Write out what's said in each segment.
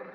तो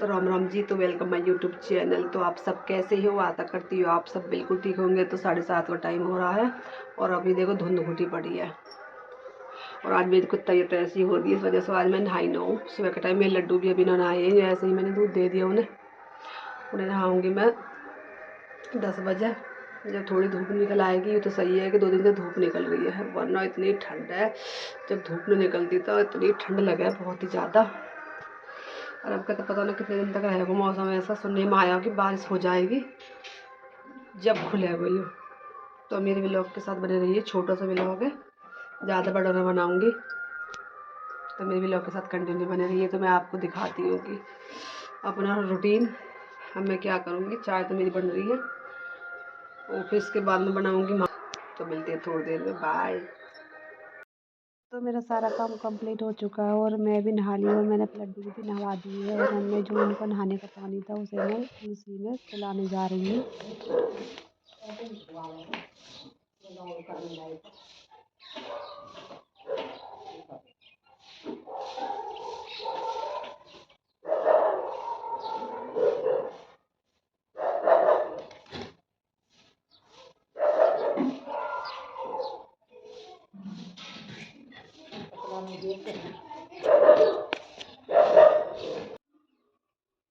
राम राम जी। तो welcome my YouTube channel. तो आप सब कैसे हो? आशा करती हो आप सब बिल्कुल ठीक होंगे। तो 7:30 का टाइम हो रहा है और अभी देखो धुंध घुटी पड़ी है और आज मेरी कुछ तबीयत ऐसी हो रही है, इस वजह से आज मैं नहाई ना हूँ। सुबह के टाइम मेरे लड्डू भी अभी ना नहाए हैं, ऐसे ही मैंने दूध दे दिया उन्हें नहाऊंगी मैं 10 बजे जब थोड़ी धूप निकल आएगी। तो सही है कि 2 दिन से धूप निकल रही है, वरना इतनी ठंड है। जब धूप नहीं निकलती तो इतनी ठंड लगे बहुत ही ज़्यादा। और अब का तो पता नहीं कितने दिन तक रहेगा मौसम ऐसा। सुनने में आया कि बारिश हो जाएगी जब खुलेगा ये। तो मेरे व्लॉग के साथ बने रहिए। छोटा सा व्लॉग है, ज़्यादा बड़ा ना बनाऊँगी। तो मेरे व्लॉग के साथ कंटिन्यू बने रहिए। तो मैं आपको दिखाती हूँ कि अपना रूटीन। अब मैं क्या करूँगी, चाय तो मेरी बन रही है और फिर इसके बाद में बनाऊँगी। तो मिलते हैं थोड़ी देर में, बाय। तो मेरा सारा काम कंप्लीट हो चुका है और मैं भी नहा ली और मैंने अपने लड्डू को भी नहवा दी है। और हमने जो उनका नहाने का पानी था उसे मैं तुलसी में पिलाने जा रही हूँ।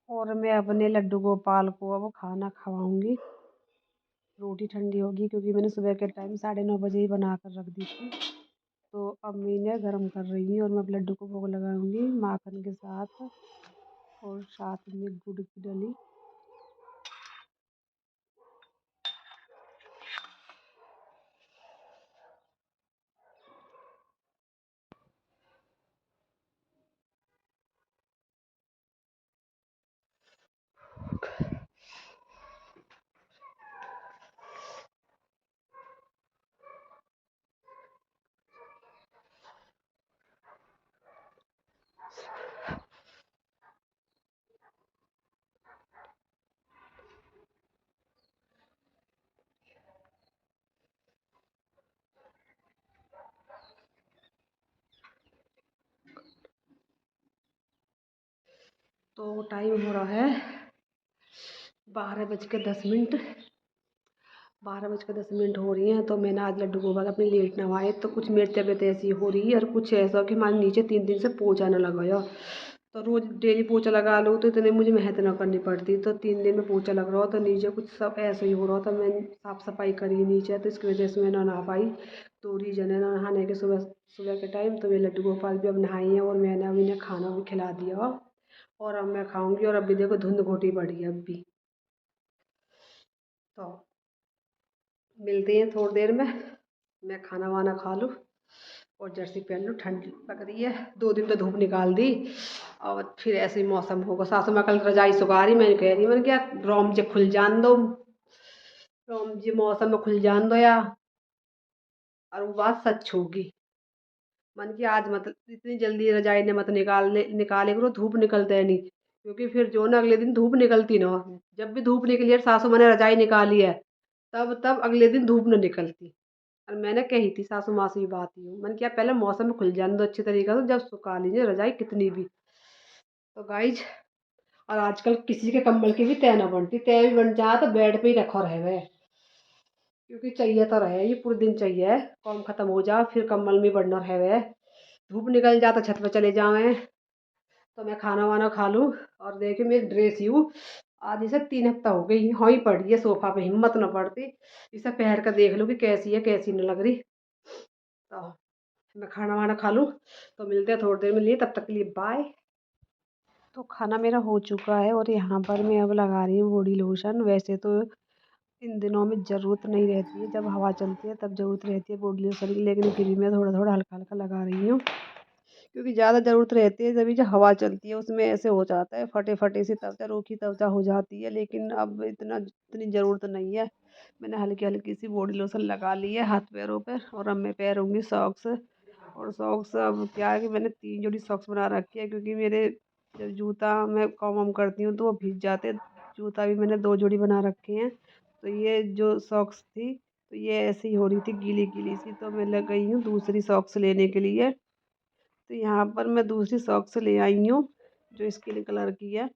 और मैं अपने लड्डू गोपाल को अब खाना खवाऊंगी। रोटी ठंडी होगी क्योंकि मैंने सुबह के टाइम 9:30 बजे ही बना कर रख दी थी। तो अम्मी ने गर्म कर रही है और मैं अब लड्डू को भोग लगाऊंगी माखन के साथ और साथ में गुड़ की डली। तो टाइम हो रहा है 12:10। 12:10 हो रही हैं। तो मैंने आज लड्डू गोपाल अपनी लेट नहवाए। तो कुछ मेरी तबीयत ऐसी हो रही है और कुछ ऐसा कि हमारे नीचे 3 दिन से पोछा न लगाया। तो रोज़ डेली पोछा लगा लो तो इतनी मुझे मेहनत ना करनी पड़ती। तो 3 दिन में पोछा लग रहा हो तो नीचे कुछ सब ऐसा ही हो रहा था। मैं साफ़ सफाई करी नीचे, तो इसकी वजह से मैं ना नहा पाई। तो रीजन है ना नहाने के सुबह सुबह के टाइम। तो मेरे लड्डू गोपाल भी अब नहाई हैं और मैंने अभी इन्हें खाना भी खिला दिया और अब मैं खाऊंगी। और अभी देखो धुंध घोटी पड़ी है अब भी। तो मिलते हैं थोड़ी देर में। मैं खाना वाना खा लूँ और जर्सी पहन लूँ, ठंड लग रही है। 2 दिन तो धूप निकाल दी और फिर ऐसे ही मौसम होगा। सासू माँ कल रजाई सुखा रही, मैंने कह रही मैंने क्या रोम जे खुल जान दो, रोम जी मौसम में खुल जान दो या। और वो बात सच होगी। मन की आज मत इतनी जल्दी रजाई ने मत निकाले करो, धूप निकलते है नहीं। क्योंकि फिर जो ना अगले दिन धूप निकलती ना, जब भी धूप निकली है सासू माँ ने रजाई निकाली है तब तब अगले दिन धूप न निकलती। और मैंने कही थी सासू माँ से भी बात ही मैंने किया पहले मौसम में खुल जाने दो अच्छी तरीके से, जब सुखा लीजिए रजाई कितनी भी। तो गाइज, और आजकल किसी के कंबल की भी तय ना बनती, तय भी बन जाए तो बेड पे ही रखो रहे हुए। क्योंकि चाहिए तो रहे, ये पूरे दिन चाहिए। काम खत्म हो जाओ फिर कंबल में बढ़ना रहे हुए। धूप निकल जा तो छत पे चले जाए। तो मैं खाना वाना खा लूँ। और देखिए मेरी ड्रेस यूँ आज इसे 3 हफ्ता हो गई हाँ ही पड़ी है सोफा पे, हिम्मत ना पड़ती इसे पहन कर देख लूँ कि कैसी है कैसी न लग रही। तो मैं खाना वाना खा लूँ। तो मिलते हैं थोड़ी देर में लिए, तब तक के लिए बाय। तो खाना मेरा हो चुका है और यहाँ पर मैं अब लगा रही हूँ बॉडी लोशन। वैसे तो इन दिनों में ज़रूरत नहीं रहती है, जब हवा चलती है तब ज़रूरत रहती है बॉडी लोशन की, लेकिन फिर भी मैं थोड़ा थोड़ा हल्का हल्का लगा रही हूँ, क्योंकि ज़्यादा ज़रूरत रहती है जब हवा चलती है उसमें ऐसे हो जाता है, फटे फटे सी त्वचा, रूखी त्वचा हो जाती है। लेकिन अब इतनी ज़रूरत नहीं है। मैंने हल्की हल्की सी बॉडी लोशन लगा ली है हाथ पैरों पर, और अब मैं पहनूंगी सॉक्स। और सॉक्स अब क्या है कि मैंने 3 जोड़ी सॉक्स बना रखी है, क्योंकि मेरे जब जूता मैं काम वाम करती हूँ तो वो भीग जाते हैं। जूता भी मैंने 2 जोड़ी बना रखे हैं। तो ये जो सॉक्स थी तो ये ऐसे ही हो रही थी गीली गीली सी, तो मैं लग गई हूँ दूसरी सॉक्स लेने के लिए। तो यहाँ पर मैं दूसरी सॉक्स ले आई हूँ जो स्किन कलर की है,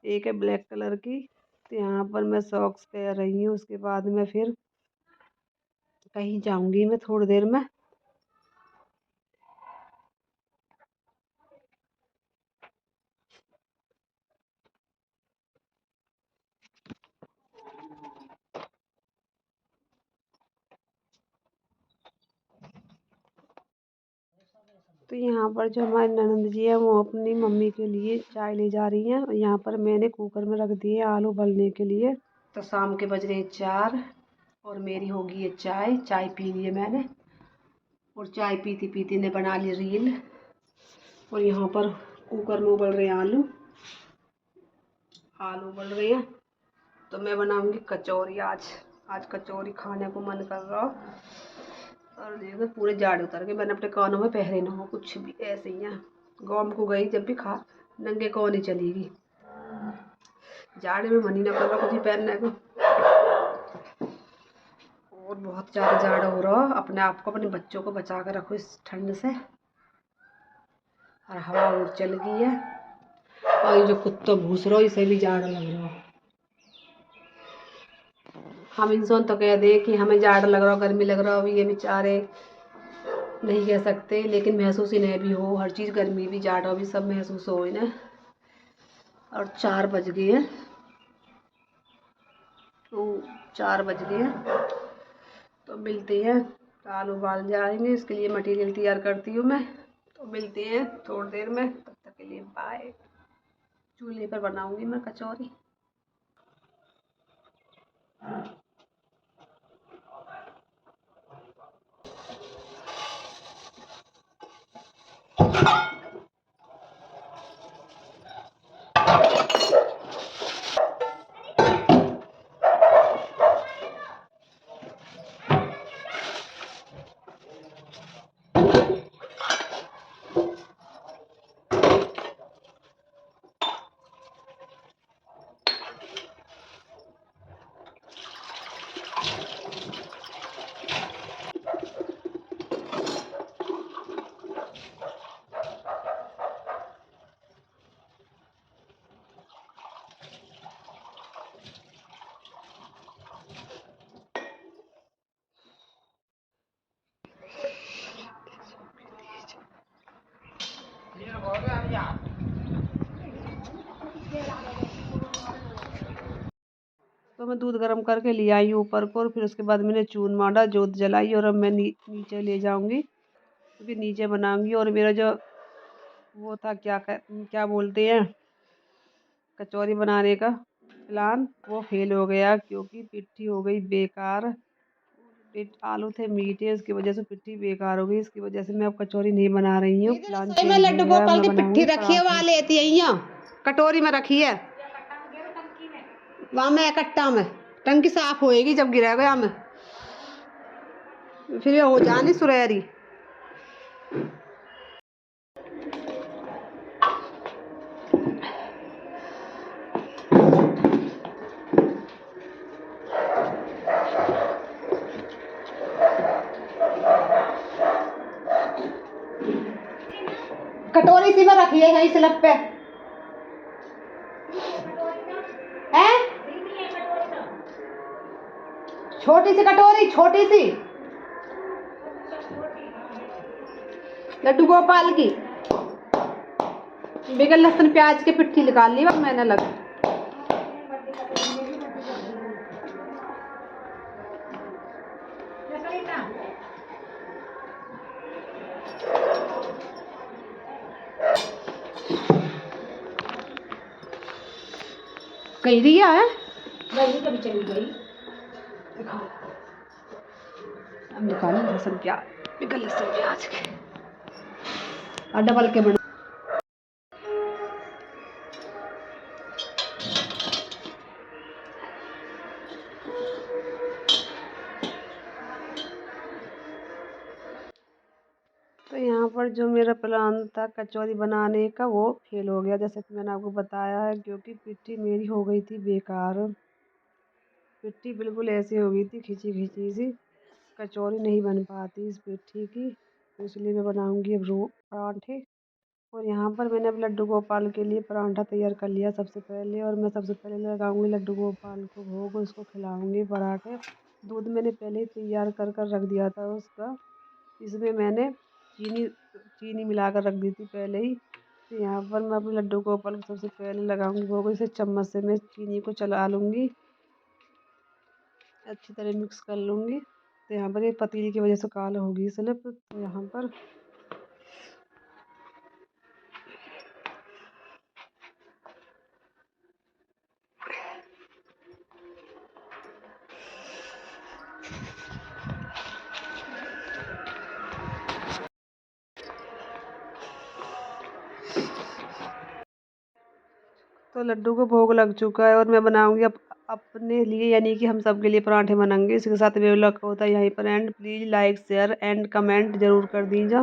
एक है ब्लैक कलर की। तो यहाँ पर मैं सॉक्स पहन रही हूँ, उसके बाद में फिर कहीं जाऊँगी मैं थोड़ी देर में। तो यहाँ पर जो हमारी ननंद जी है वो अपनी मम्मी के लिए चाय ले जा रही हैं, और यहाँ पर मैंने कुकर में रख दिए आलू उबलने के लिए। तो शाम के बज रहे 4 और मेरी होगी ये चाय। चाय पी ली है मैंने, और चाय पीती पीती ने बना ली रील। और यहाँ पर कुकर में उबल रहे हैं आलू, आलू उबल रहे हैं। तो मैं बनाऊंगी कचौरी आज। आज कचौरी खाने को मन कर रहा। और देखो पूरे जाड़े उतर के मैंने अपने कानों में पहरे ना हो कुछ भी, ऐसे ही है। गाँव को गई जब भी खा नंगे कौन ही चलेगी, जाड़े में मन ही ना कर रहा कुछ भी पहनने को। और बहुत ज़्यादा जाड़ा हो रहा। अपने आप को अपने बच्चों को बचा कर रखो इस ठंड से। और हवा और चल गई है, और ये जो कुत्ता भूस रहा इसे भी जाड़ा लग रहा। हम इंसान तो कह दे कि हमें जाड़ा लग रहा, गर्मी लग रहा, अब ये बेचारे नहीं कह सकते, लेकिन महसूस इन्हें भी हो हर चीज़, गर्मी भी जाड़ा भी सब महसूस हो इन्हें। और 4 बज गए हैं, तो 4 बज गए हैं। तो मिलते हैं, दाल उबाल जाएंगे, इसके लिए मटेरियल तैयार करती हूँ मैं। तो मिलते हैं थोड़ी देर में, तब तक के लिए बाय। चूल्हे पर बनाऊंगी मैं कचौरी। तो मैं दूध गर्म करके ले आई हूँ ऊपर को, और फिर उसके बाद मैंने चून मांडा, जोत जलाई, और अब मैं नीचे ले जाऊंगी, फिर नीचे बनाऊंगी। और मेरा जो वो था क्या बोलते हैं कचौरी बनाने का प्लान, वो फेल हो गया, क्योंकि पिट्ठी हो गई बेकार। आलू थे मीठे, उसकी वजह से पिट्ठी बेकार हो गई। इसकी वजह से मैं अब कचौरी नहीं बना रही हूँ, प्लान चेंज हो लड्डू गया। गोपाल मैं की पिट्ठी बनाऊंगी रखी है, वहाँ पराठे। लेती है यहाँ कटोरी में रखी है, वहाँ में कट्टा में टंकी साफ होएगी जब गिरा गया में, फिर ये हो जानी सुरहरी। कटोरी सी में रखी है यहीं स्लैब पे है, छोटी सी कटोरी, छोटी सी लड्डू गोपाल की। बगैर लहसुन प्याज की पिट्ठी निकाल ली मैंने लग। कहीं रिया है वही कभी चली गई। दिखाओ हम निकालें लहसुन प्याज, निकल लहसुन प्याज के और डबल के बना। तो यहाँ पर जो मेरा प्लान था कचौरी बनाने का वो फेल हो गया, जैसे कि मैंने आपको बताया है, क्योंकि पिट्ठी मेरी हो गई थी बेकार। पिट्ठी बिल्कुल ऐसी हो गई थी खिंची खिंची सी, कचौरी नहीं बन पाती इस पिट्ठी की। तो इसलिए मैं बनाऊंगी अब पराठे। और यहाँ पर मैंने अब लड्डू गोपाल के लिए पराठा तैयार कर लिया सबसे पहले। और मैं सबसे पहले लगाऊंगी लड्डू गोपाल को भोग, उसको खिलाऊंगी पराठे। दूध मैंने पहले ही तैयार कर कर रख दिया था उसका। इसमें मैंने चीनी चीनी मिलाकर रख दी थी पहले ही। तो यहाँ पर मैं अपने लड्डू गोपाल को सबसे पहले लगाऊंगी भोग। इसे चम्मच से मैं चीनी को चला लूँगी, अच्छी तरह मिक्स कर लूँगी। तो यहाँ पर ये पतीली की वजह से काला होगी स्लिप। तो यहाँ पर तो लड्डू को भोग लग चुका है और मैं बनाऊंगी अपने लिए, यानी कि हम सब के लिए पराठे बनाएंगे। इसके साथ वीडियो होता है यहीं पर and. Please like share and comment ज़रूर कर दीजिए।